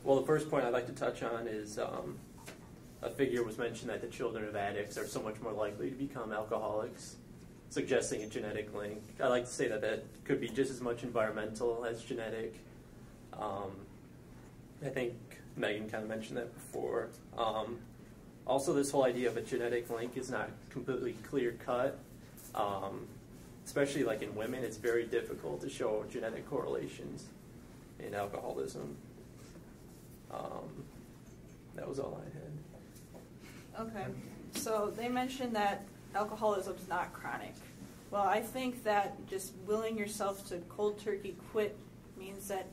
Well, the first point I'd like to touch on is a figure was mentioned that the children of addicts are so much more likely to become alcoholics, suggesting a genetic link. I like to say that that could be just as much environmental as genetic. I think Megan kind of mentioned that before. Also, this whole idea of a genetic link is not completely clear-cut. Especially like in women, it's very difficult to show genetic correlations in alcoholism. That was all I had. Okay, so they mentioned that alcoholism is not chronic. Well, I think that just willing yourself to cold turkey quit means that,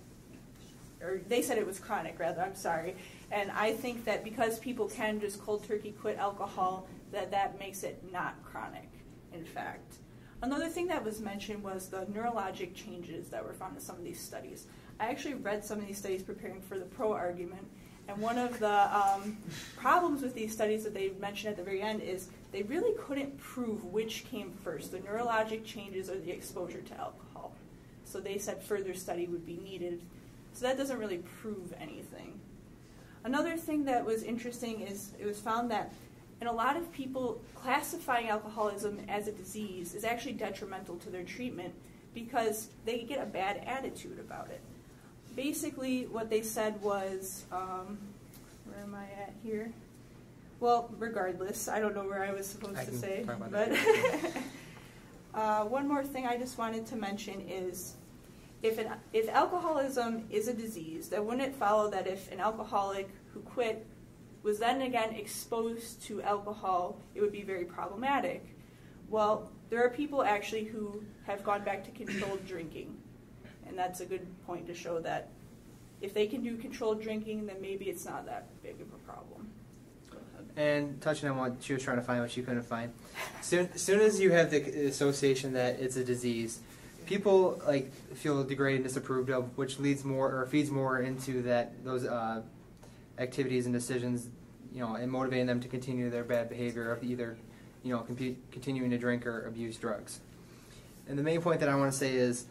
or they said it was chronic rather, I'm sorry. And I think that because people can just cold turkey quit alcohol, that makes it not chronic, in fact. Another thing that was mentioned was the neurologic changes that were found in some of these studies. I actually read some of these studies preparing for the pro argument, and one of the problems with these studies that they mentioned at the very end is they really couldn't prove which came first, the neurologic changes or the exposure to alcohol. So they said further study would be needed. So that doesn't really prove anything. Another thing that was interesting is it was found that in a lot of people, classifying alcoholism as a disease is actually detrimental to their treatment because they get a bad attitude about it. Basically, what they said was, where am I at here? Well, regardless, I don't know where I was supposed to say, but one more thing I just wanted to mention is if alcoholism is a disease, then wouldn't it follow that if an alcoholic who quit was then again exposed to alcohol, it would be very problematic? Well, there are people actually who have gone back to controlled drinking, and that's a good point to show that if they can do controlled drinking, then maybe it's not that big of a problem. And touching on what she was trying to find, what she couldn't find. Soon as you have the association that it's a disease, people feel degraded and disapproved of, which leads more or feeds more into those activities and decisions, and motivating them to continue their bad behavior of either, continuing to drink or abuse drugs. And the main point that I want to say is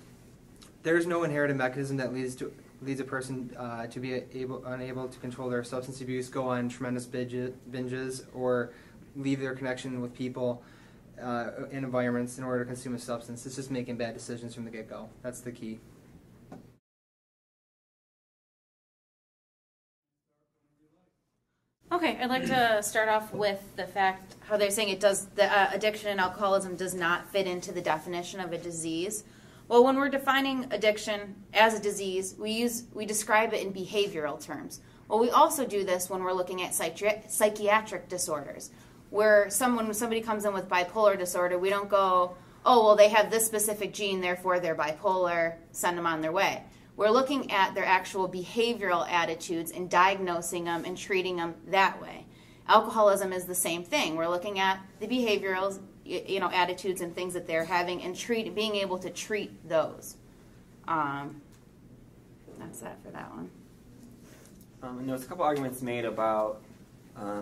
there's no inherited mechanism that leads a person to be unable to control their substance abuse, go on tremendous binges, or leave their connection with people in environments in order to consume a substance. It's just making bad decisions from the get-go. That's the key. Okay, I'd like to start off with the fact how they're saying addiction and alcoholism does not fit into the definition of a disease. Well, when we're defining addiction as a disease, we describe it in behavioral terms. Well, we also do this when we're looking at psychiatric disorders, where when somebody comes in with bipolar disorder, we don't go, oh, well, they have this specific gene, therefore they're bipolar, send them on their way. We're looking at their actual behavioral attitudes and diagnosing them and treating them that way. Alcoholism is the same thing. We're looking at the behavioral attitudes and things that they're having and being able to treat those. That's that for that one. And there's a couple arguments made about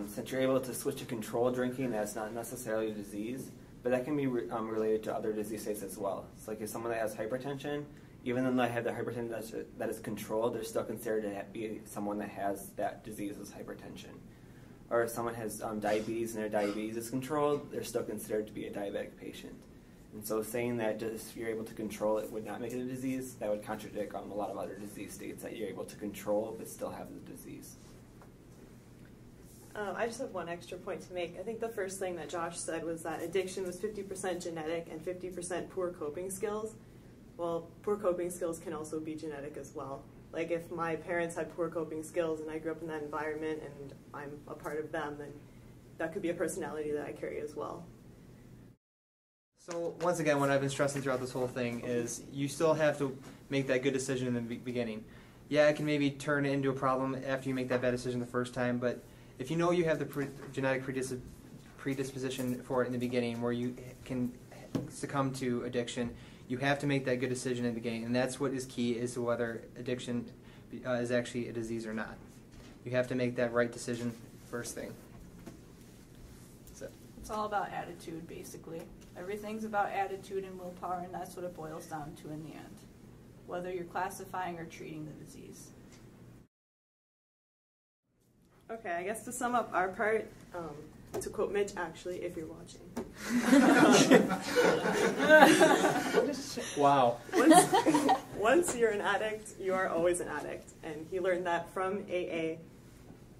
since you're able to switch to controlled drinking, that's not necessarily a disease, but that can be related to other disease states as well. It's like if someone that has hypertension, even though they have the hypertension that is controlled, they're still considered to be someone that has that disease as hypertension. Or if someone has diabetes and their diabetes is controlled, they're still considered to be a diabetic patient. And so saying that just you're able to control it would not make it a disease, that would contradict a lot of other disease states that you're able to control but still have the disease. I just have one extra point to make. I think the first thing that Josh said was that addiction was 50% genetic and 50% poor coping skills. Well, poor coping skills can also be genetic as well. Like if my parents had poor coping skills and I grew up in that environment and I'm a part of them, then that could be a personality that I carry as well. So once again, what I've been stressing throughout this whole thing is you still have to make that good decision in the beginning. Yeah, it can maybe turn into a problem after you make that bad decision the first time, but if you know you have the genetic predisposition for it in the beginning where you can succumb to addiction, you have to make that good decision in the beginning, and that's what is key as to whether addiction is actually a disease or not. You have to make that right decision first thing. So. It's all about attitude, basically. Everything's about attitude and willpower, and that's what it boils down to in the end, whether you're classifying or treating the disease. Okay, I guess to sum up our part, to quote Mitch, actually, if you're watching. Wow. Once you're an addict, you are always an addict. And he learned that from AA.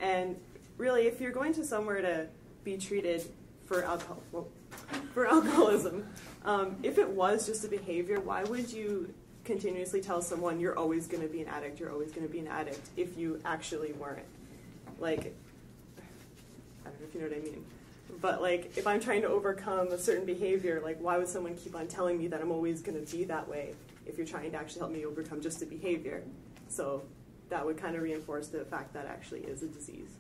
And really, if you're going to somewhere to be treated for alcoholism, if it was just a behavior, why would you continuously tell someone you're always going to be an addict, you're always going to be an addict, if you actually weren't? Like, I don't know if you know what I mean. But like, if I'm trying to overcome a certain behavior, like why would someone keep on telling me that I'm always going to be that way if you're trying to actually help me overcome just a behavior? So that would kind of reinforce the fact that actually is a disease.